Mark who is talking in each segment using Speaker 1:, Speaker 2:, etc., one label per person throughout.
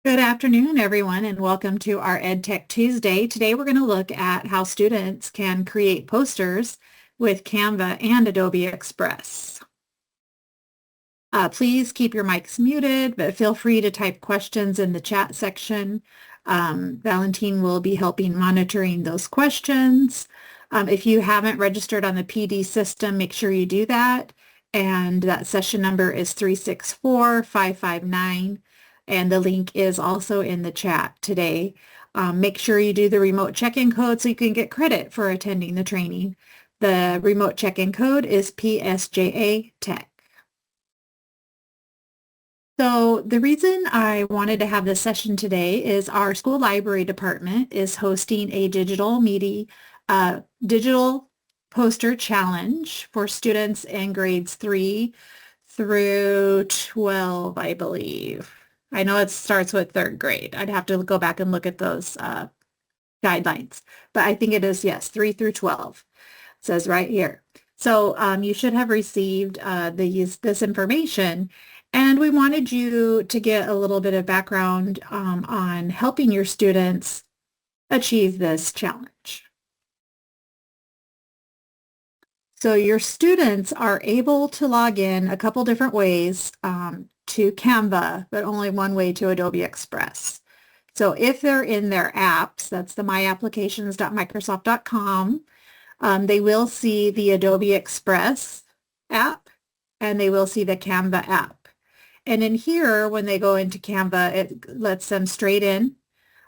Speaker 1: Good afternoon, everyone, and welcome to our EdTech Tuesday. Today, we're going to look at how students can create posters with Canva and Adobe Express. Please keep your mics muted, but feel free to type questions in the chat section. Valentine will be helping monitoring those questions. If you haven't registered on the PD system, make sure you do that. And that session number is 364-559. And the link is also in the chat today. Make sure you do the remote check-in code so you can get credit for attending the training. The remote check-in code is PSJA Tech. So the reason I wanted to have this session today is our school library department is hosting a digital poster challenge for students in grades 3 through 12, I believe. I know it starts with 3rd grade. I'd have to go back and look at those guidelines, but I think it is, yes, 3 through 12. It says right here. So you should have received this information, and we wanted you to get a little bit of background on helping your students achieve this challenge. So your students are able to log in a couple different ways to Canva, but only one way to Adobe Express. So if they're in their apps, that's the myapplications.microsoft.com, they will see the Adobe Express app and they will see the Canva app. And in here, when they go into Canva, it lets them straight in.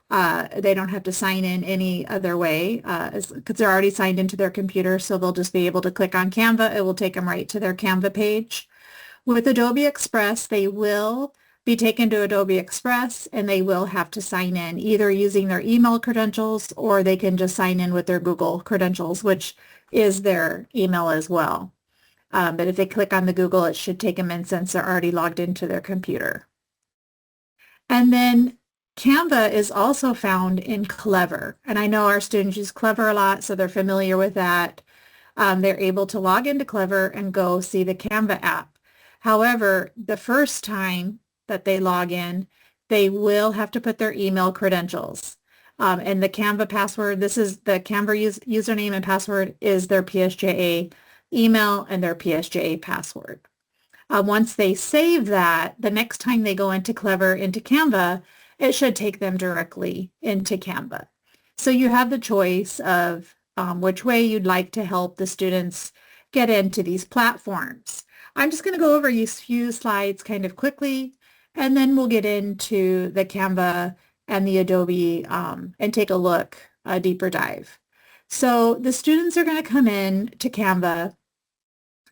Speaker 1: They don't have to sign in any other way because they're already signed into their computer. So they'll just be able to click on Canva. It will take them right to their Canva page. With Adobe Express, they will be taken to Adobe Express and they will have to sign in either using their email credentials or they can just sign in with their Google credentials, which is their email as well. But if they click on the Google, it should take them in since they're already logged into their computer. And then Canva is also found in Clever. And I know our students use Clever a lot, so they're familiar with that. They're able to log into Clever and go see the Canva app. However, the first time that they log in, they will have to put their email credentials. And the Canva password, this is the Canva username and password is their PSJA email and their PSJA password. Once they save that, the next time they go into Clever, into Canva, it should take them directly into Canva. So you have the choice of which way you'd like to help the students get into these platforms. I'm just going to go over a few slides kind of quickly, and then we'll get into the Canva and the Adobe and take a look, a deeper dive. So the students are going to come in to Canva,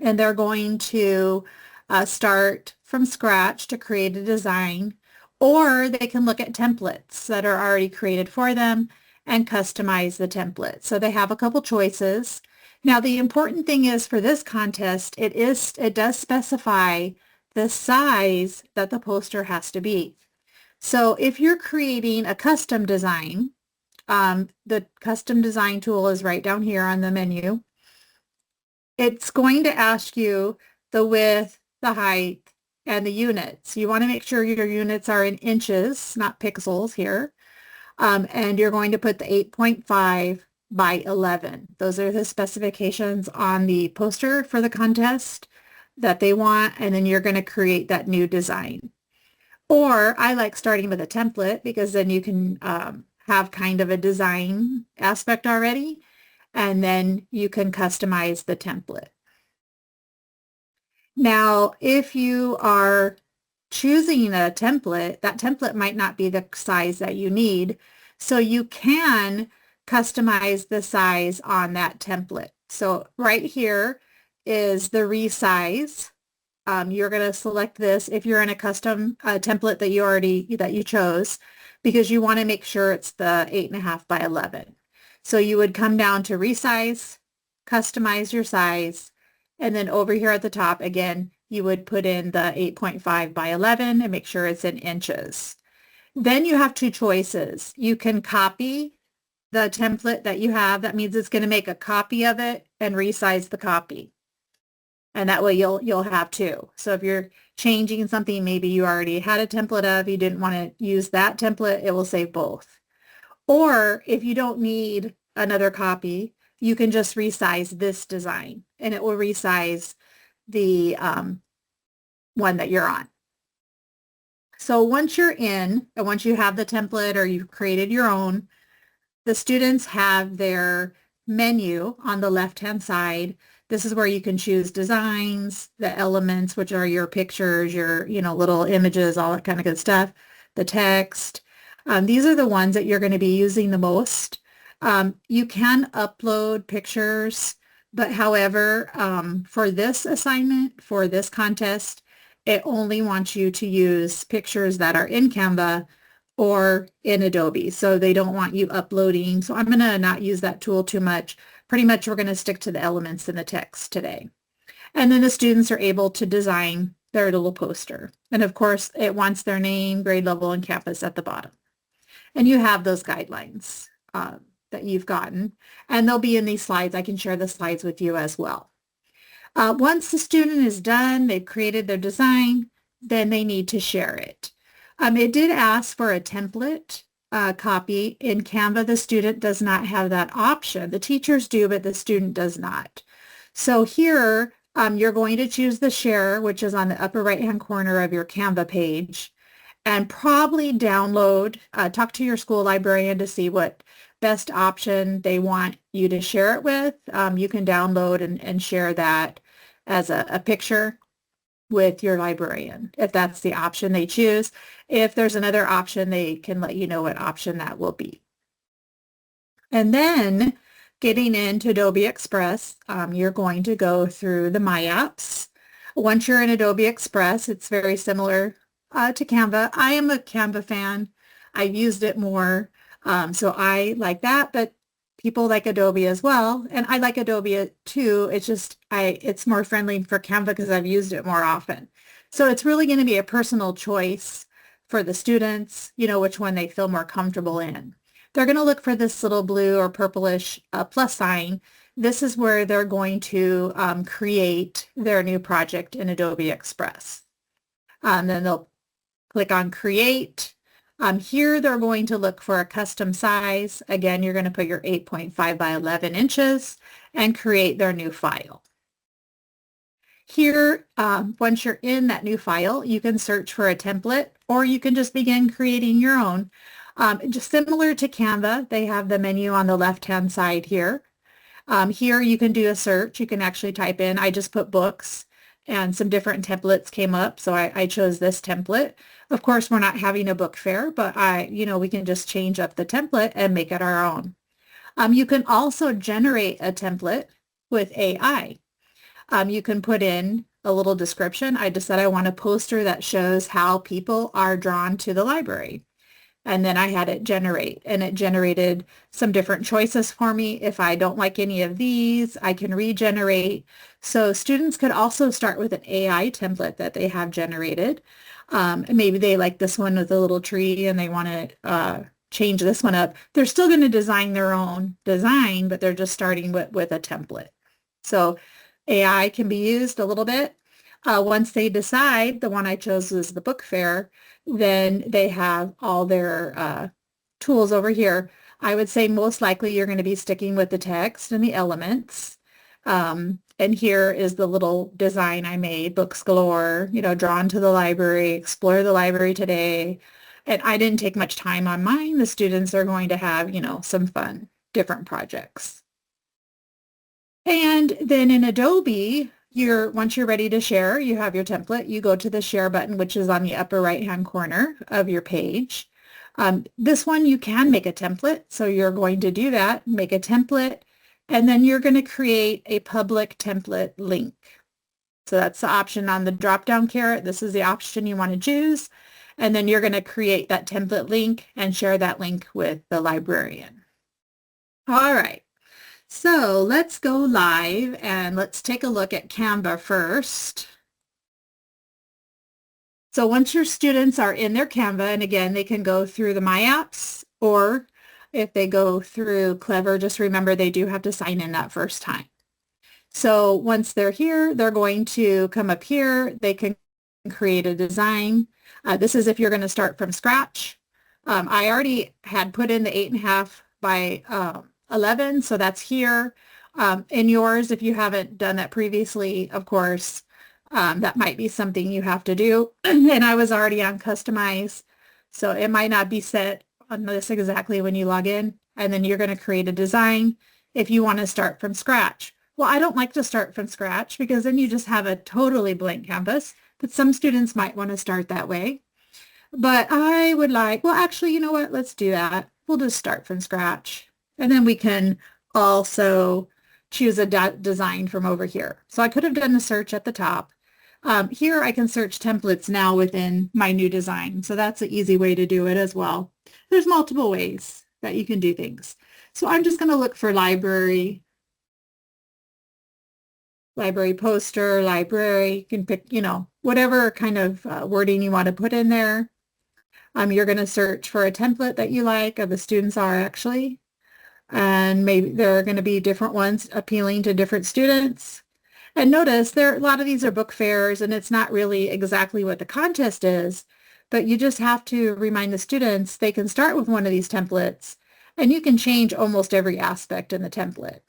Speaker 1: and they're going to start from scratch to create a design, or they can look at templates that are already created for them and customize the template. So they have a couple choices. Now, the important thing is for this contest, it does specify the size that the poster has to be. So if you're creating a custom design, the custom design tool is right down here on the menu. It's going to ask you the width, the height, and the units. You want to make sure your units are in inches, not pixels here. And you're going to put the 8.5 by 11. Those are the specifications on the poster for the contest that they want, and then you're going to create that new design. Or I like starting with a template because then you can have kind of a design aspect already, and then you can customize the template. Now, if you are choosing a template, that template might not be the size that you need, so you can customize the size on that template. So right here is the resize. You're going to select this if you're in a custom template that you chose, because you want to make sure it's the 8.5 by 11. So you would come down to resize, customize your size, and then over here at the top, again, you would put in the 8.5 by 11 and make sure it's in inches. Then you have two choices. You can copy the template that you have. That means it's going to make a copy of it and resize the copy. And that way you'll have two. So if you're changing something, maybe you already had a template of, you didn't want to use that template, it will save both. Or if you don't need another copy, you can just resize this design and it will resize the one that you're on. So once you're in, and once you have the template or you've created your own, the students have their menu on the left-hand side. This is where you can choose designs, the elements, which are your pictures, your, little images, all that kind of good stuff, the text. These are the ones that you're going to be using the most. You can upload pictures, but however, for this assignment, for this contest, it only wants you to use pictures that are in Canva or in Adobe. So they don't want you uploading. So I'm going to not use that tool too much. Pretty much we're going to stick to the elements in the text today. And then the students are able to design their little poster. And of course, it wants their name, grade level, and campus at the bottom. And you have those guidelines that you've gotten. And they'll be in these slides. I can share the slides with you as well. Once the student is done, they've created their design, then they need to share it. It did ask for a template copy. In Canva, the student does not have that option. The teachers do, but the student does not. So here, you're going to choose the share, which is on the upper right-hand corner of your Canva page, and probably download, talk to your school librarian to see what best option they want you to share it with. You can download and share that as a picture with your librarian, if that's the option they choose. If there's another option, they can let you know what option that will be. And then getting into Adobe Express, you're going to go through the My Apps. Once you're in Adobe Express, it's very similar to Canva. I am a Canva fan. I've used it more, so I like that, but people like Adobe as well. And I like Adobe too. It's just, it's more friendly for Canva because I've used it more often. So it's really going to be a personal choice for the students, which one they feel more comfortable in. They're going to look for this little blue or purplish plus sign. This is where they're going to create their new project in Adobe Express. Then they'll click on Create. Here they're going to look for a custom size. Again, you're going to put your 8.5 by 11 inches and create their new file. Here, once you're in that new file, you can search for a template or you can just begin creating your own. Just similar to Canva, they have the menu on the left-hand side here. Here you can do a search. You can actually type in, I just put books, and some different templates came up, so I chose this template. Of course, we're not having a book fair, but we can just change up the template and make it our own. You can also generate a template with AI. You can put in a little description. I just said I want a poster that shows how people are drawn to the library. And then I had it generate, and it generated some different choices for me. If I don't like any of these, I can regenerate. So students could also start with an AI template that they have generated. Maybe they like this one with a little tree and they want to change this one up. They're still going to design their own design, but they're just starting with a template. So AI can be used a little bit. Once they decide, the one I chose was the book fair, then they have all their tools over here. I would say most likely you're going to be sticking with the text and the elements. And here is the little design I made, books galore, drawn to the library, explore the library today. And I didn't take much time on mine. The students are going to have, some fun, different projects. And then in Adobe, once you're ready to share, you have your template, you go to the share button, which is on the upper right-hand corner of your page. This one, you can make a template. So you're going to do that, make a template, and then you're going to create a public template link. So that's the option on the drop-down caret. This is the option you want to choose. And then you're going to create that template link and share that link with the librarian. All right. So let's go live and let's take a look at Canva first. So once your students are in their Canva, and again, they can go through the My Apps, or if they go through Clever, just remember they do have to sign in that first time. So once they're here, they're going to come up here. They can create a design. This is if you're going to start from scratch. I already had put in the 8.5 by 11, so that's here. In yours, if you haven't done that previously, of course, that might be something you have to do. And I was already on customize, so it might not be set on this exactly when you log in. And then you're going to create a design if you want to start from scratch. Well, I don't like to start from scratch because then you just have a totally blank canvas, but some students might want to start that way. But I would like, well, actually, you know what? Let's do that. We'll just start from scratch. And then we can also choose a design from over here. So I could have done a search at the top. Here I can search templates now within my new design. So that's an easy way to do it as well. There's multiple ways that you can do things. So I'm just going to look for library poster, library. You can pick, whatever kind of wording you want to put in there. You're going to search for a template that you like, or the students are actually, and maybe there are going to be different ones appealing to different students. And notice a lot of these are book fairs, and it's not really exactly what the contest is, but you just have to remind the students they can start with one of these templates, and you can change almost every aspect in the template.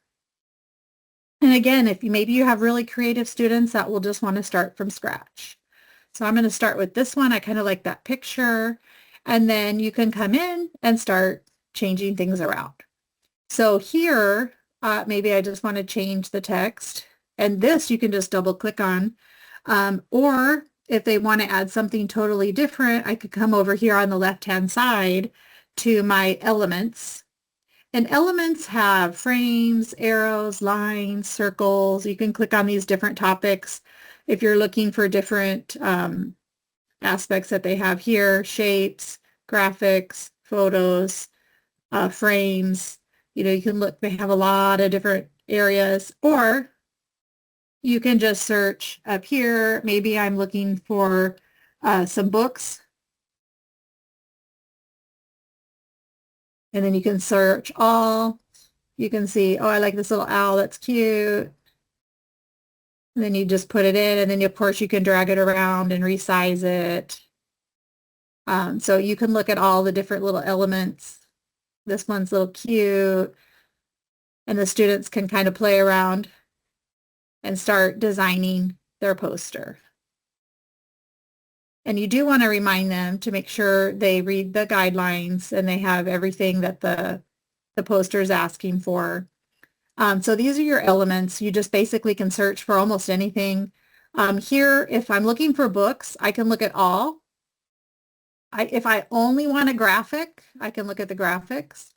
Speaker 1: And again, if maybe you have really creative students that will just want to start from scratch. So I'm going to start with this one. I kind of like that picture. And then you can come in and start changing things around. So here, maybe I just want to change the text. And this you can just double click on. Or if they want to add something totally different, I could come over here on the left-hand side to my elements. And elements have frames, arrows, lines, circles. You can click on these different topics if you're looking for different aspects that they have here, shapes, graphics, photos, frames. You can look, they have a lot of different areas, or you can just search up here. Maybe I'm looking for some books. And then you can search all. You can see, oh, I like this little owl. That's cute. And then you just put it in, and then of course you can drag it around and resize it. So you can look at all the different little elements. This one's a little cute. And the students can kind of play around and start designing their poster. And you do want to remind them to make sure they read the guidelines and they have everything that the poster is asking for. So these are your elements. You just basically can search for almost anything. Here, if I'm looking for books, I can look at all. If I only want a graphic, I can look at the graphics.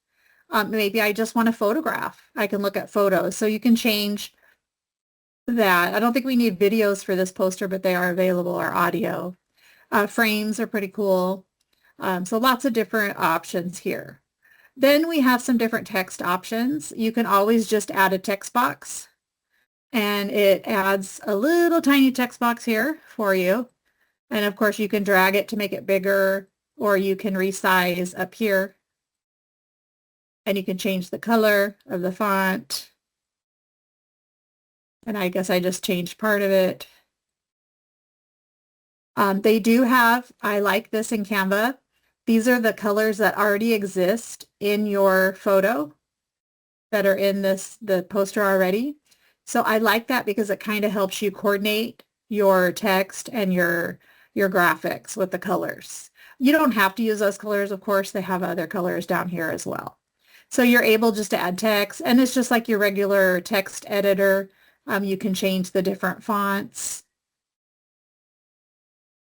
Speaker 1: Maybe I just want a photograph. I can look at photos. So you can change that. I don't think we need videos for this poster, but they are available, or audio. Frames are pretty cool. So lots of different options here. Then we have some different text options. You can always just add a text box, and it adds a little tiny text box here for you. And of course you can drag it to make it bigger, or you can resize up here, and you can change the color of the font. And I guess I just changed part of it. They do have, I like this in Canva. These are the colors that already exist in your photo that are in the poster already. So I like that because it kind of helps you coordinate your text and your graphics with the colors. You don't have to use those colors, of course. They have other colors down here as well. So you're able just to add text, and it's just like your regular text editor. You can change the different fonts.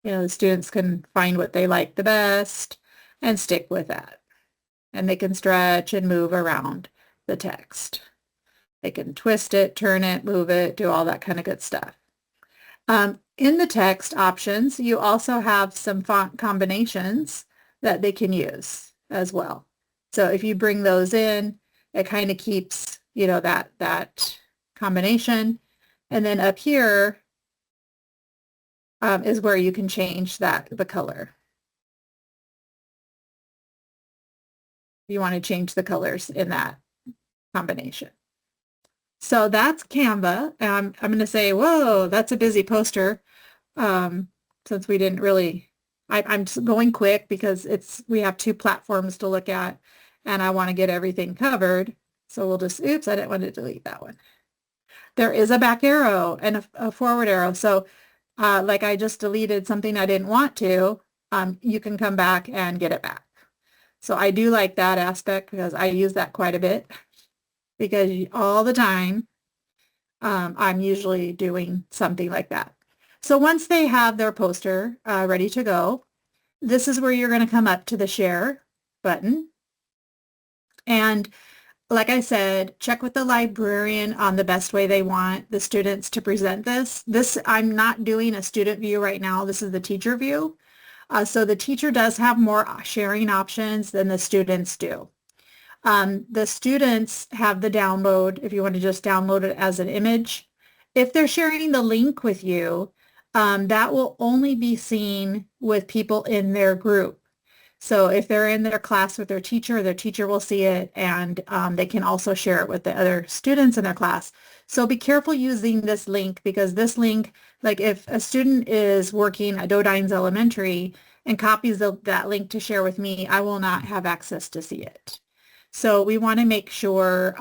Speaker 1: The students can find what they like the best and stick with that. And they can stretch and move around the text. They can twist it, turn it, move it, do all that kind of good stuff. In the text options, you also have some font combinations that they can use as well. So if you bring those in, it kind of keeps, that combination. And then up here is where you can change the color. You want to change the colors in that combination. So that's Canva. I'm going to say, whoa, that's a busy poster. Since we didn't really, I'm just going quick because we have two platforms to look at and I want to get everything covered. So we'll just, oops, I didn't want to delete that one. There is a back arrow and a forward arrow. So like I just deleted something I didn't want to, you can come back and get it back. So I do like that aspect because I use that quite a bit because all the time I'm usually doing something like that. So once they have their poster ready to go, this is where you're going to come up to the share button. And like I said, check with the librarian on the best way they want the students to present this. I'm not doing a student view right now. This is the teacher view. So the teacher does have more sharing options than the students do. The students have the download if you want to just download it as an image. If they're sharing the link with you, that will only be seen with people in their group. So if they're in their class with their teacher will see it, and they can also share it with the other students in their class. So be careful using this link because this link, like if a student is working at Dodines Elementary and copies that link to share with me, I will not have access to see it. So we want to make sure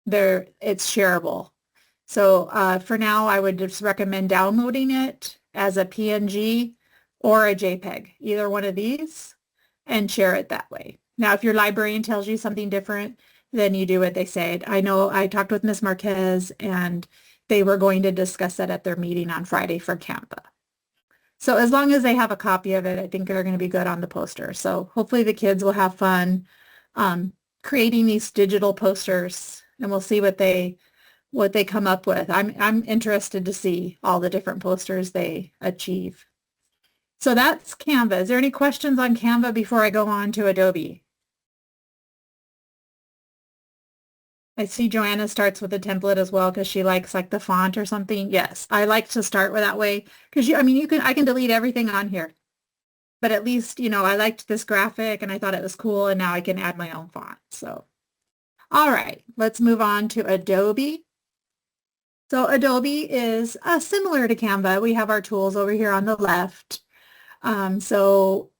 Speaker 1: it's shareable. So for now, I would just recommend downloading it as a PNG or a JPEG, either one of these, and share it that way. Now, if your librarian tells you something different, then you do what they said. I know I talked with Ms. Marquez, and they were going to discuss that at their meeting on Friday for Canva. So as long as they have a copy of it, I think they're going to be good on the poster. So hopefully the kids will have fun creating these digital posters, and we'll see what they come up with. I'm interested to see all the different posters they achieve. So that's Canva. Is there any questions on Canva before I go on to Adobe? I see Joanna starts with a template as well because she likes like the font or something. Yes, I like to start with that way because I can delete everything on here. But at least, I liked this graphic and I thought it was cool, and now I can add my own font. So, all right, let's move on to Adobe. So Adobe is similar to Canva. We have our tools over here on the left. So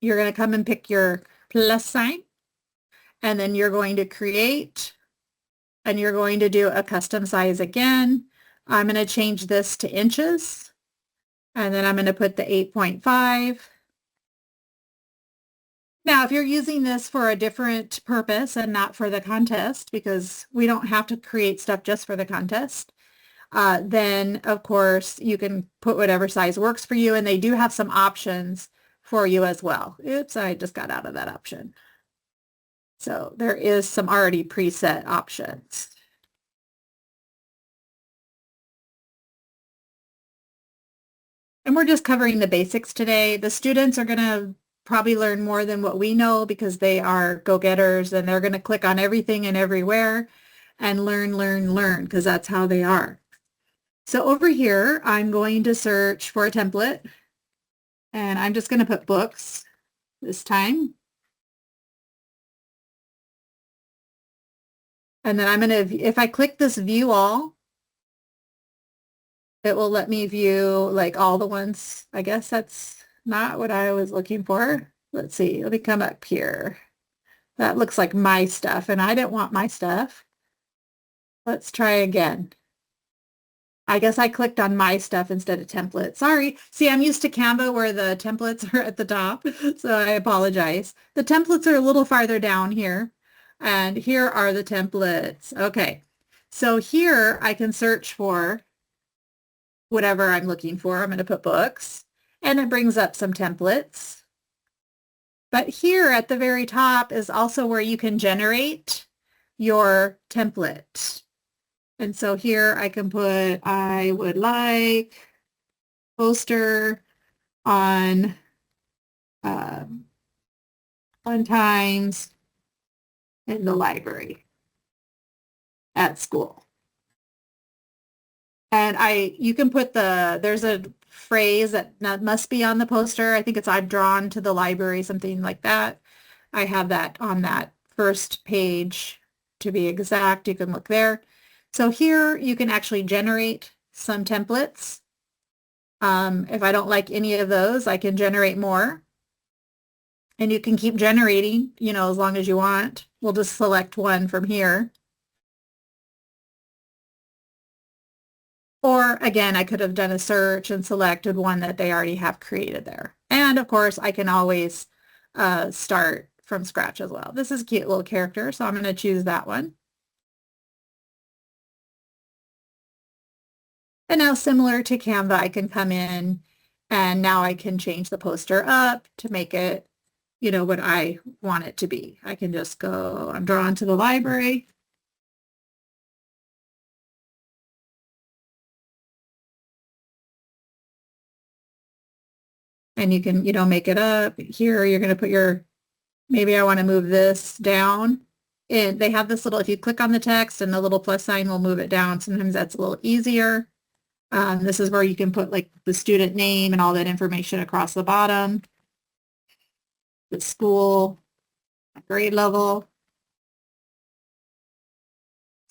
Speaker 1: you're going to come and pick your plus sign, and then you're going to create, and you're going to do a custom size again. I'm going to change this to inches, and then I'm going to put the 8.5. Now, if you're using this for a different purpose and not for the contest, because we don't have to create stuff just for the contest, then of course you can put whatever size works for you, and they do have some options for you as well. Oops, I just got out of that option. So there is some already preset options. And we're just covering the basics today. The students are going to probably learn more than what we know because they are go-getters, and they're going to click on everything and everywhere and learn, because that's how they are. So over here, I'm going to search for a template, and I'm just going to put books this time. And then I'm going to, if I click this view all, it will let me view like all the ones. I guess that's not what I was looking for. Let's see, let me come up here. That looks like my stuff, and I didn't want my stuff. Let's try again. I guess I clicked on my stuff instead of template. Sorry. See, I'm used to Canva where the templates are at the top, so I apologize. The templates are a little farther down here, and here are the templates. Okay, so here I can search for whatever I'm looking for. I'm going to put books, and it brings up some templates. But here at the very top is also where you can generate your template. And so here I can put, I would like poster on fun times in the library at school. And you can put there's a phrase that must be on the poster. I think it's I've drawn to the library, something like that. I have that on that first page to be exact. You can look there. So here you can actually generate some templates. If I don't like any of those, I can generate more. And you can keep generating, as long as you want. We'll just select one from here. Or again, I could have done a search and selected one that they already have created there. And of course, I can always start from scratch as well. This is a cute little character, so I'm going to choose that one. And now similar to Canva, I can come in and now I can change the poster up to make it, what I want it to be. I can just go, I'm drawn to the library. And you can, make it up. Here, you're going to put maybe I want to move this down. And they have this little, if you click on the text and the little plus sign will move it down. Sometimes that's a little easier. This is where you can put like the student name and all that information across the bottom, the school, grade level.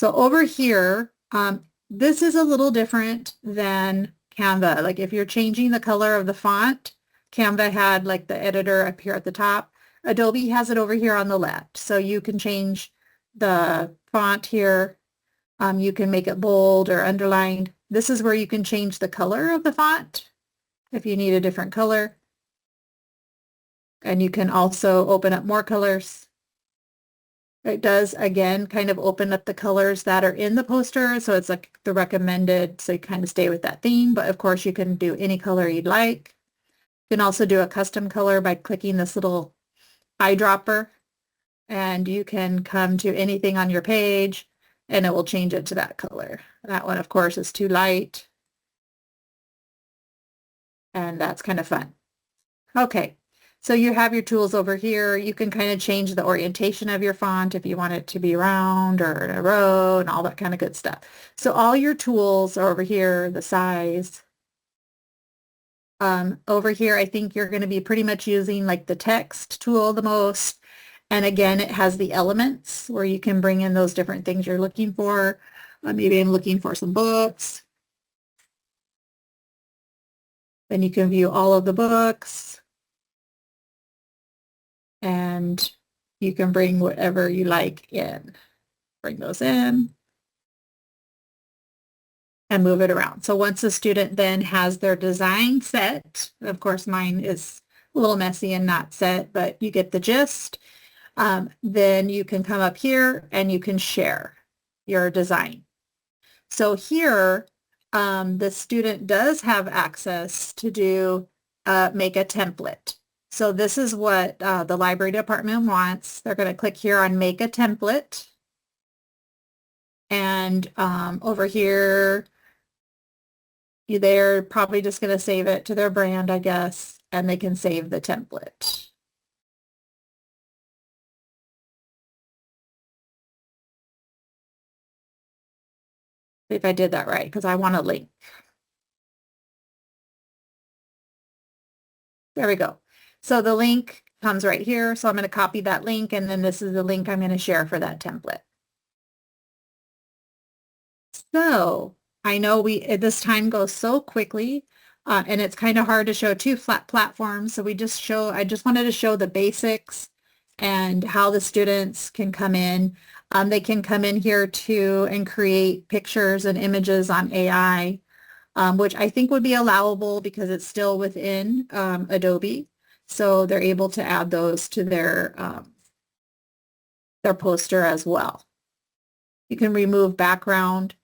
Speaker 1: So over here, this is a little different than Canva. Like if you're changing the color of the font, Canva had like the editor up here at the top. Adobe has it over here on the left. So you can change the font here. You can make it bold or underlined. This is where you can change the color of the font if you need a different color. And you can also open up more colors. It does, again, kind of open up the colors that are in the poster. So it's like the recommended, so you kind of stay with that theme. But of course, you can do any color you'd like. You can also do a custom color by clicking this little eyedropper. And you can come to anything on your page and it will change it to that color. That one, of course, is too light. And that's kind of fun. Okay. So you have your tools over here. You can kind of change the orientation of your font if you want it to be round or in a row and all that kind of good stuff. So all your tools are over here, the size. Over here, I think you're going to be pretty much using like the text tool the most. And again, it has the elements where you can bring in those different things you're looking for. Maybe I'm looking for some books. Then you can view all of the books. And you can bring whatever you like in. Bring those in and move it around. So once the student then has their design set, of course mine is a little messy and not set, but you get the gist, then you can come up here and you can share your design. So here, the student does have access to do make a template. So this is what the library department wants. They're going to click here on make a template. And over here, they're probably just going to save it to their brand, I guess, and they can save the template. If I did that right, because I want a link. There we go. So the link comes right here. So I'm going to copy that link, and then this is the link I'm going to share for that template. So I know this time goes so quickly, and it's kind of hard to show two flat platforms. So I just wanted to show the basics and how the students can come in. They can come in here too and create pictures and images on AI, which I think would be allowable because it's still within Adobe. So they're able to add those to their poster as well. You can remove background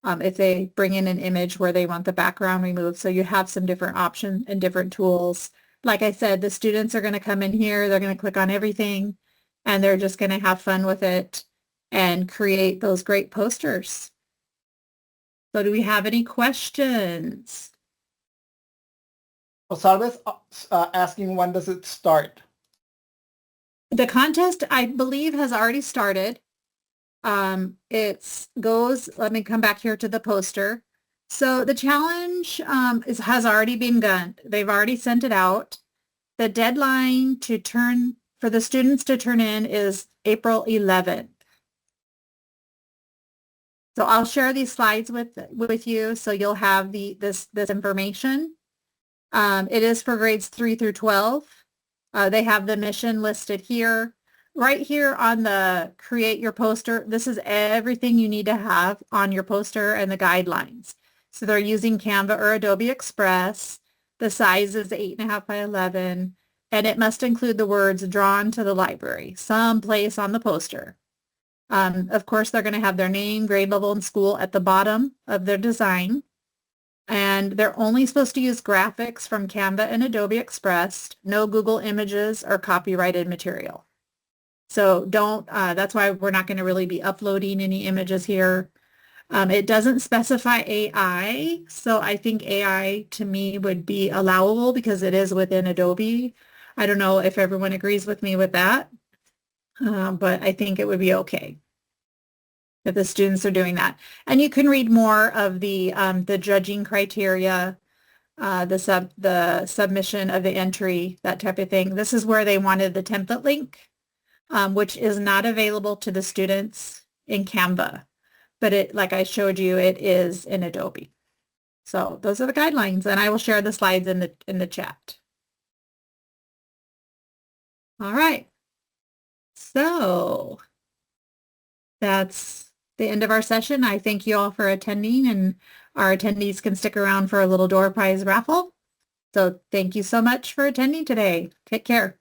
Speaker 1: if they bring in an image where they want the background removed. So you have some different options and different tools. Like I said, the students are going to come in here, they're going to click on everything, and they're just going to have fun with it and create those great posters. So do we have any questions?
Speaker 2: Sarvis asking when does it start?
Speaker 1: The contest, I believe, has already started. Let me come back here to the poster. So the challenge has already begun. They've already sent it out. The deadline for the students to turn in is April 11th. So I'll share these slides with you so you'll have this information. It is for grades 3 through 12. They have the mission listed here. Right here on the create your poster, this is everything you need to have on your poster and the guidelines. So they're using Canva or Adobe Express. The size is 8.5 by 11, and it must include the words drawn to the library, someplace on the poster. Of course, they're going to have their name, grade level, and school at the bottom of their design. And they're only supposed to use graphics from Canva and Adobe Express, no Google Images or copyrighted material. So that's why we're not going to really be uploading any images here. It doesn't specify AI, so I think AI to me would be allowable because it is within Adobe. I don't know if everyone agrees with me with that, but I think it would be okay if the students are doing that. And you can read more of the judging criteria, the submission of the entry, that type of thing. This is where they wanted the template link, which is not available to the students in Canva. But like I showed you, it is in Adobe. So those are the guidelines, and I will share the slides in the chat. All right. So that's the end of our session. I thank you all for attending, and our attendees can stick around for a little door prize raffle. So thank you so much for attending today. Take care.